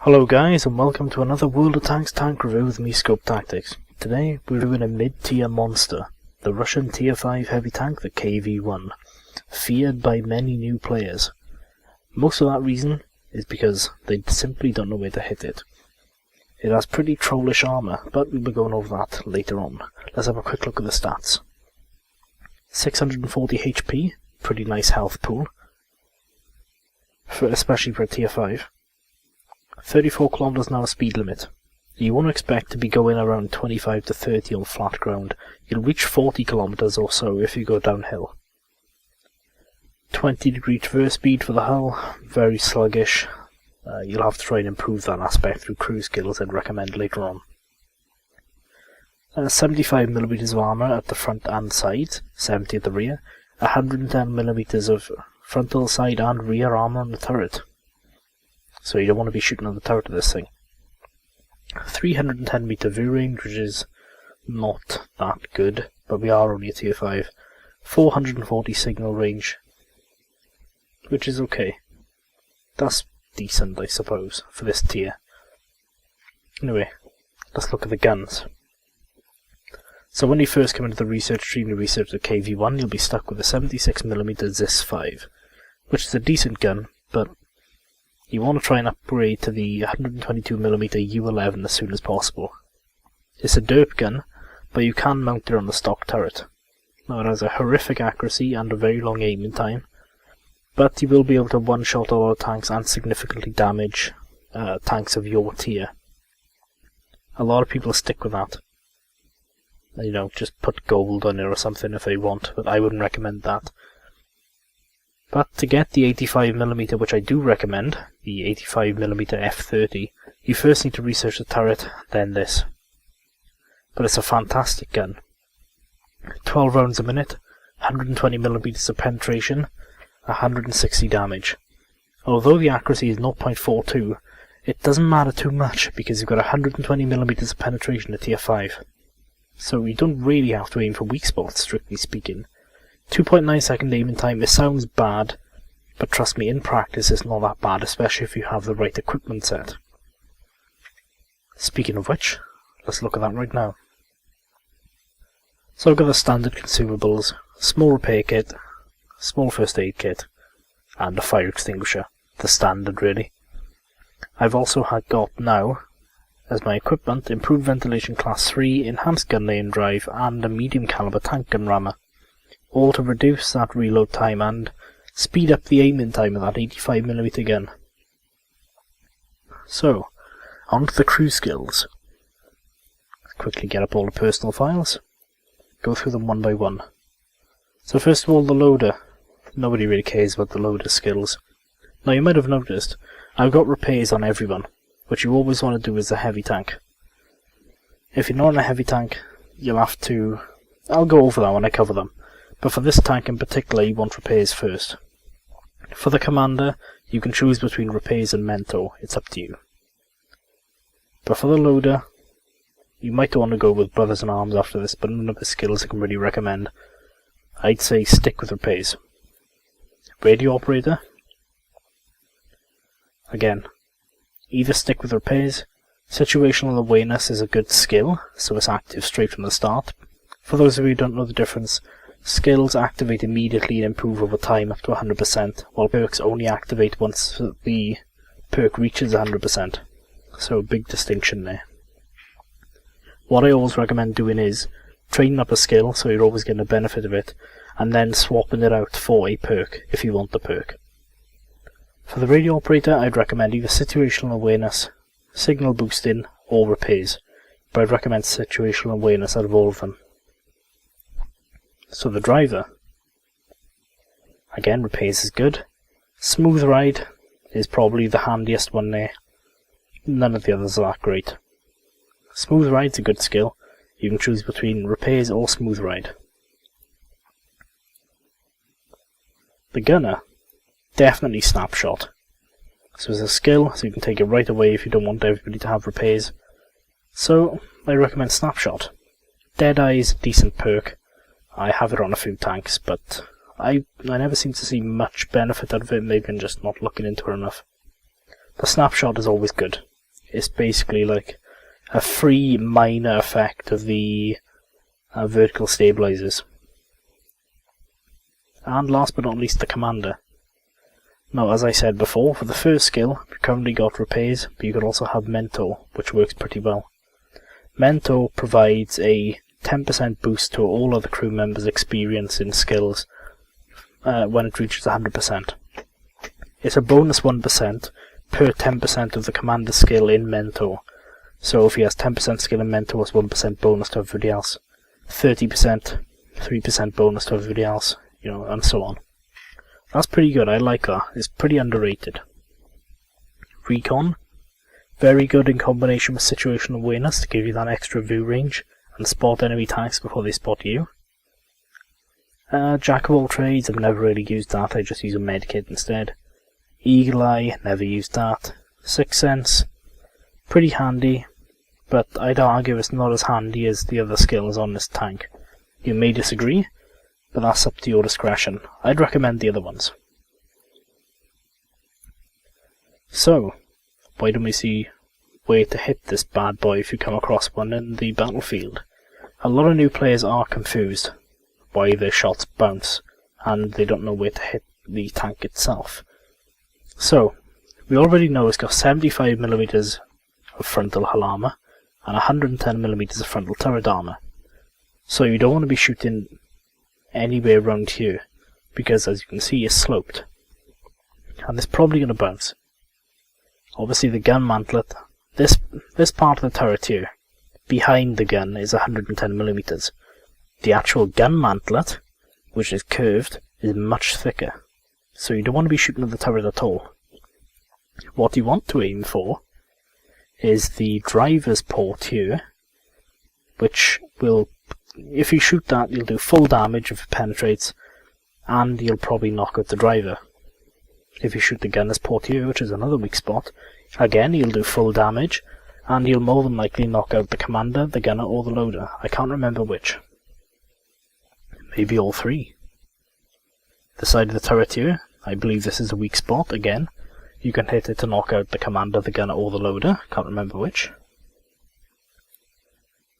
Hello guys, and welcome to another World of Tanks tank review with me, Scopetactics. Today we're doing a mid-tier monster, the Russian tier 5 heavy tank, the KV-1, feared by many new players. Most of that reason is because they simply don't know where to hit it. It has pretty trollish armour, but we'll be going over that later on. Let's have a quick look at the stats. 640 HP, pretty nice health pool, especially for a tier 5. 34 km an hour speed limit. You won't expect to be going around 25 to 30 on flat ground. You'll reach 40 km or so if you go downhill. 20 degree traverse speed for the hull, very sluggish. You'll have to try and improve that aspect through crew skills I'd recommend later on. 75mm of armour at the front and side, 70 at the rear. 110mm of frontal, side and rear armour on the turret. So you don't want to be shooting at the turret of this thing. 310 meter view range, which is not that good, but we are only a tier 5. 440 signal range, which is okay. That's decent, I suppose, for this tier. Anyway, let's look at the guns. So when you first come into the research stream to research the KV-1, you'll be stuck with a 76mm ZIS-5, which is a decent gun, but you want to try and upgrade to the 122mm U11 as soon as possible. It's a derp gun, but you can mount it on the stock turret. Now it has a horrific accuracy and a very long aiming time, but you will be able to one-shot a lot of tanks and significantly damage tanks of your tier. A lot of people stick with that. You know, just put gold on it or something if they want, but I wouldn't recommend that. But to get the 85mm, which I do recommend, the 85mm F30, you first need to research the turret, then this. But it's a fantastic gun. 12 rounds a minute, 120mm of penetration, 160 damage. Although the accuracy is 0.42, it doesn't matter too much because you've got 120mm of penetration at tier 5. So you don't really have to aim for weak spots, strictly speaking. 2.9 second aiming time, it sounds bad, but trust me, in practice it's not that bad, especially if you have the right equipment set. Speaking of which, let's look at that right now. So I've got the standard consumables, small repair kit, small first aid kit, and a fire extinguisher. The standard really. I've also got now, as my equipment, improved ventilation class 3, enhanced gun lane drive, and a medium caliber tank gun rammer. All to reduce that reload time and speed up the aiming time of that 85mm gun. So, on to the crew skills. Let's quickly get up all the personal files, go through them one by one. So first of all, the loader. Nobody really cares about the loader skills. Now you might have noticed, I've got repairs on everyone, which you always want to do as a heavy tank. If you're not in a heavy tank, you'll have to... I'll go over that when I cover them. But for this tank in particular, you want repairs first. For the commander, you can choose between repairs and mentor, it's up to you. But for the loader, you might want to go with brothers in arms after this, but none of the skills I can really recommend. I'd say stick with repairs. Radio operator, again, either stick with repairs. Situational awareness is a good skill, so it's active straight from the start. For those of you who don't know the difference, skills activate immediately and improve over time up to 100%, while perks only activate once the perk reaches 100%. So a big distinction there. What I always recommend doing is training up a skill so you're always getting the benefit of it, and then swapping it out for a perk if you want the perk. For the radio operator, I'd recommend either situational awareness, signal boosting, or repairs, but I'd recommend situational awareness out of all of them. So the driver, again, repairs is good. Smooth ride is probably the handiest one there. None of the others are that great. Smooth ride's a good skill. You can choose between repairs or smooth ride. The gunner, definitely snapshot. So it's a skill, so you can take it right away if you don't want everybody to have repairs. So I recommend snapshot. Deadeye is a decent perk. I have it on a few tanks, but I never seem to see much benefit out of it. Maybe I'm just not looking into it enough. The snapshot is always good. It's basically like a free minor effect of the vertical stabilizers. And last but not least, the commander. Now, as I said before, for the first skill, we currently got repairs, but you could also have mentor, which works pretty well. Mentor provides a 10% boost to all other crew members' experience in skills when it reaches 100%. It's a bonus 1% per 10% of the commander skill in mentor. So if he has 10% skill in mentor, it's 1% bonus to everybody else. 30%, 3% bonus to everybody else, and so on. That's pretty good, I like that. It's pretty underrated. Recon, very good in combination with situational awareness to give you that extra view range and spot enemy tanks before they spot you. Jack of all trades, I've never really used that, I just use a medkit instead. Eagle Eye, never used that. Sixth Sense, pretty handy, but I'd argue it's not as handy as the other skills on this tank. You may disagree, but that's up to your discretion. I'd recommend the other ones. So, why don't we see where to hit this bad boy if you come across one in the battlefield? A lot of new players are confused why their shots bounce, and they don't know where to hit the tank itself. So, we already know it's got 75mm of frontal hull armour and 110mm of frontal turret armour. So you don't want to be shooting anywhere around here, because as you can see it's sloped, and it's probably going to bounce. Obviously the gun mantlet, this part of the turret here, behind the gun is 110mm. The actual gun mantlet, which is curved, is much thicker, so you don't want to be shooting at the turret at all. What you want to aim for is the driver's port here, which will, if you shoot that, you'll do full damage if it penetrates, and you'll probably knock out the driver. If you shoot the gunner's port here, which is another weak spot, again you'll do full damage, and you'll more than likely knock out the commander, the gunner, or the loader. I can't remember which. Maybe all three. The side of the turret here, I believe this is a weak spot, again. You can hit it to knock out the commander, the gunner, or the loader. Can't remember which.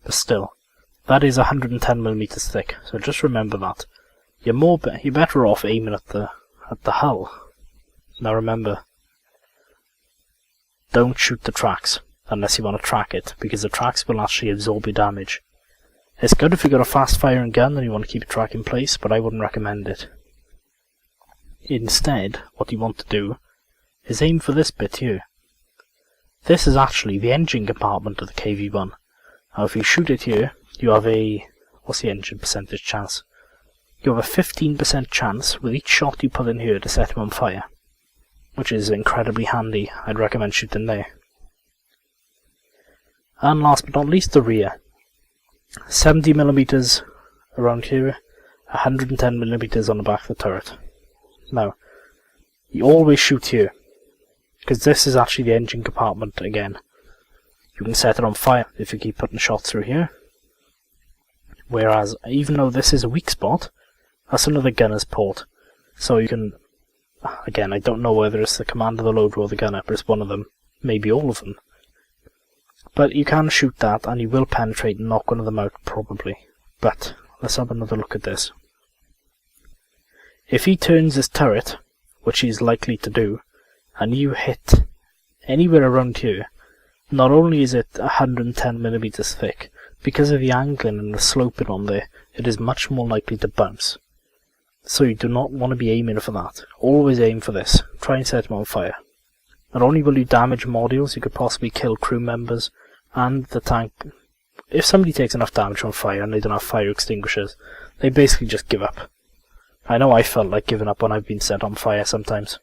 But still, that is 110mm thick, so just remember that. You're better off aiming at the hull. Now remember, don't shoot the tracks unless you want to track it, because the tracks will actually absorb your damage. It's good if you've got a fast firing gun and you want to keep a track in place, but I wouldn't recommend it. Instead, what you want to do is aim for this bit here. This is actually the engine compartment of the KV-1. Now if you shoot it here, you have a, what's the engine percentage chance? You have a 15% chance with each shot you put in here to set him on fire, which is incredibly handy. I'd recommend shooting there. And last but not least, the rear. 70mm around here, 110mm on the back of the turret. Now, you always shoot here, because this is actually the engine compartment again. You can set it on fire if you keep putting shots through here. Whereas, even though this is a weak spot, that's another gunner's port. So you can, again, I don't know whether it's the commander, the loader, or the gunner, but it's one of them, maybe all of them. But you can shoot that, and you will penetrate and knock one of them out, probably. But, let's have another look at this. If he turns his turret, which he's likely to do, and you hit anywhere around here, not only is it 110mm thick, because of the angling and the sloping on there, it is much more likely to bounce. So you do not want to be aiming for that. Always aim for this. Try and set him on fire. Not only will you damage modules, you could possibly kill crew members, and the tank. If somebody takes enough damage from fire and they don't have fire extinguishers, they basically just give up. I know I felt like giving up when I've been set on fire sometimes.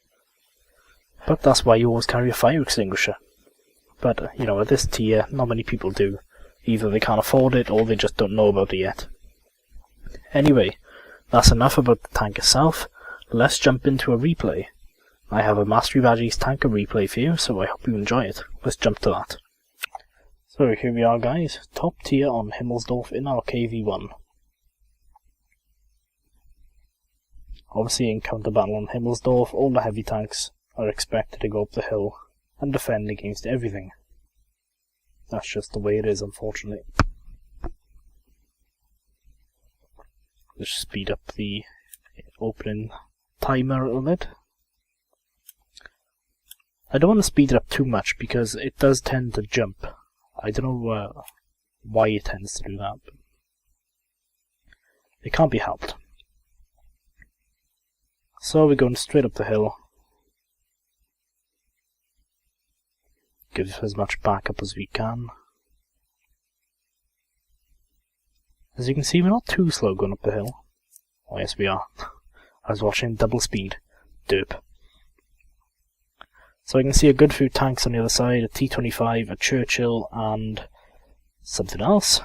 But that's why you always carry a fire extinguisher. But, you know, at this tier, not many people do. Either they can't afford it, or they just don't know about it yet. Anyway, that's enough about the tank itself. Let's jump into a replay. I have a Mastery Badges tanker replay for you, so I hope you enjoy it. Let's jump to that. So here we are, guys. Top tier on Himmelsdorf in our KV-1. Obviously in counter battle on Himmelsdorf, all the heavy tanks are expected to go up the hill and defend against everything. That's just the way it is, unfortunately. Let's speed up the opening timer a little bit. I don't want to speed it up too much because it does tend to jump. I don't know why it tends to do that, but it can't be helped. So we're going straight up the hill. Give as much backup as we can. As you can see, we're not too slow going up the hill. Oh yes, we are. I was watching double speed. Derp. So I can see a good few tanks on the other side, a T-25, a Churchill, and something else.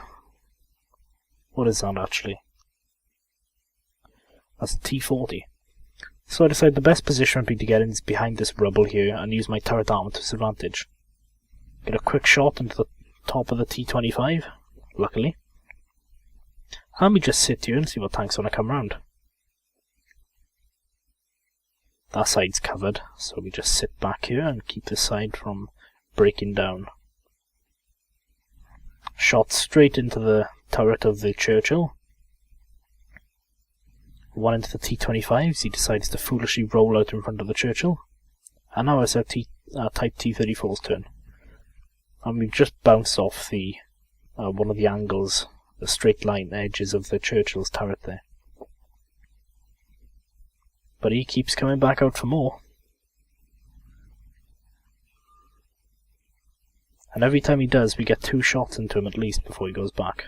What is that actually? That's a T-40. So I decided the best position would be to get in behind this rubble here and use my turret armor to its advantage. Get a quick shot into the top of the T-25, luckily. And we just sit here and see what tanks want to come round. That side's covered, so we just sit back here and keep this side from breaking down. Shot straight into the turret of the Churchill. One into the T-25s, he decides to foolishly roll out in front of the Churchill. And now it's our Type T-34's turn. And we've just bounced off the one of the angles, the straight line edges of the Churchill's turret there. But he keeps coming back out for more. And every time he does, we get 2 shots into him at least before he goes back.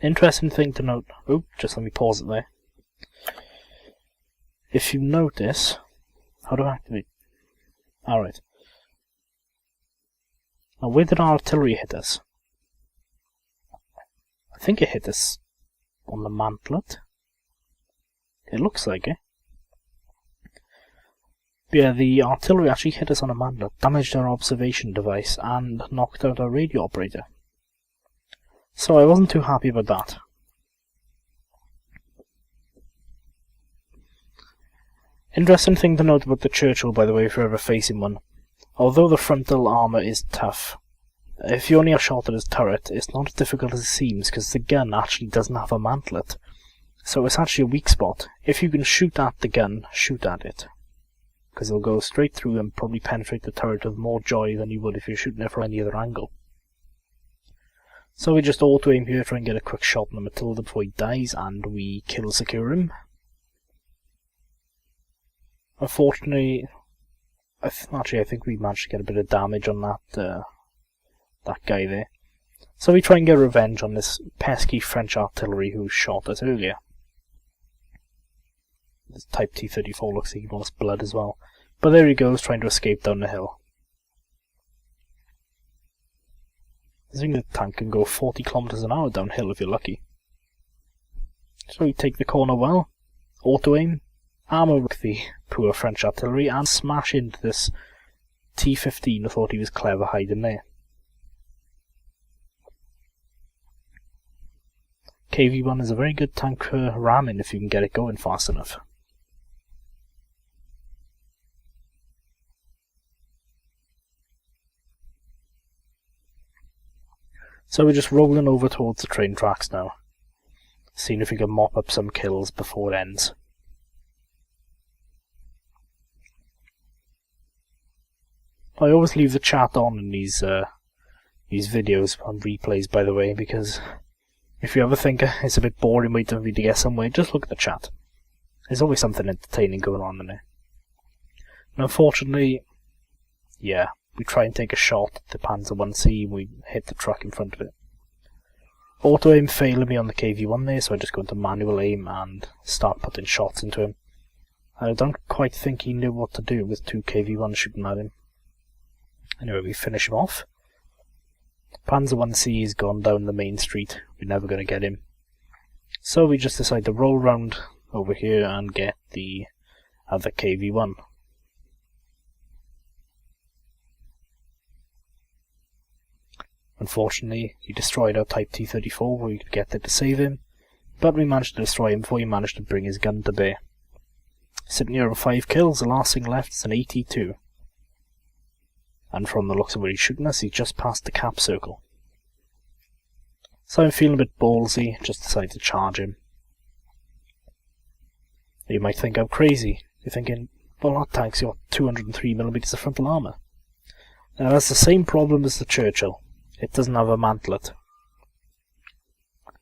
Interesting thing to note. Oh, just let me pause it there. If you notice, how do I activate? Alright. Now where did our artillery hit us? I think it hit us on the mantlet. It looks like it. But yeah, the artillery actually hit us on a mantlet, damaged our observation device, and knocked out our radio operator. So I wasn't too happy about that. Interesting thing to note about the Churchill, by the way, if you're ever facing one. Although the frontal armour is tough, if you only have shot at his turret, it's not as difficult as it seems, because the gun actually doesn't have a mantlet. So it's actually a weak spot. If you can shoot at the gun, shoot at it. Because it'll go straight through and probably penetrate the turret with more joy than you would if you're shooting it from any other angle. So we just auto-aim here, try and get a quick shot on the Matilda before he dies, and we kill secure him. Unfortunately, I think we managed to get a bit of damage on that guy there. So we try and get revenge on this pesky French artillery who shot us earlier. This Type T-34 looks like he wants blood as well. But there he goes, trying to escape down the hill. I think the tank can go 40 kilometers an hour downhill if you're lucky. So we take the corner well, auto-aim, armour the poor French artillery, and smash into this T-15 who thought he was clever hiding there. KV-1 is a very good tank for ramming if you can get it going fast enough. So we're just rolling over towards the train tracks now, seeing if we can mop up some kills before it ends. I always leave the chat on in these videos on replays, by the way, because if you ever think it's a bit boring waiting for me to get somewhere, just look at the chat. There's always something entertaining going on in there. And unfortunately, yeah, we try and take a shot at the Panzer 1C and we hit the truck in front of it. Auto-aim failing me on the KV-1 there, so I just go into manual aim and start putting shots into him. And I don't quite think he knew what to do with 2 KV-1s shooting at him. Anyway, we finish him off. Panzer 1C has gone down the main street. We're never going to get him. So we just decide to roll round over here and get the other KV-1. Unfortunately, he destroyed our Type T-34 where we could get there to save him, but we managed to destroy him before he managed to bring his gun to bear. Sitting here with 5 kills, the last thing left is an AT-2. And from the looks of where he's shooting us, he's just past the cap circle. So I'm feeling a bit ballsy, just decided to charge him. You might think I'm crazy. You're thinking, well, that tank's got 203mm of frontal armour. Now that's the same problem as the Churchill. It doesn't have a mantlet. I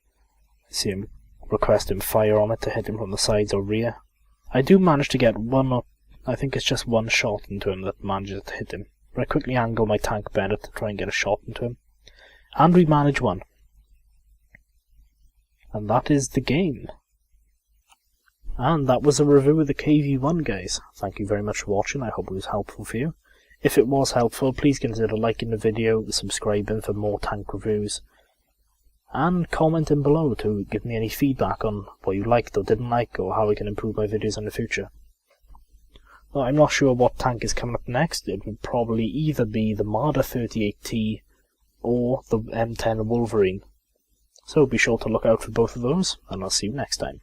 see him requesting fire on it to hit him from the sides or rear. I do manage to get I think it's just one shot into him that manages to hit him. But I quickly angle my tank better to try and get a shot into him. And we manage one. And that is the game. And that was a review of the KV-1, guys. Thank you very much for watching. I hope it was helpful for you. If it was helpful, please consider liking the video, subscribing for more tank reviews, and commenting below to give me any feedback on what you liked or didn't like, or how I can improve my videos in the future. Well, I'm not sure what tank is coming up next. It would probably either be the Marder 38T or the M10 Wolverine. So be sure to look out for both of those, and I'll see you next time.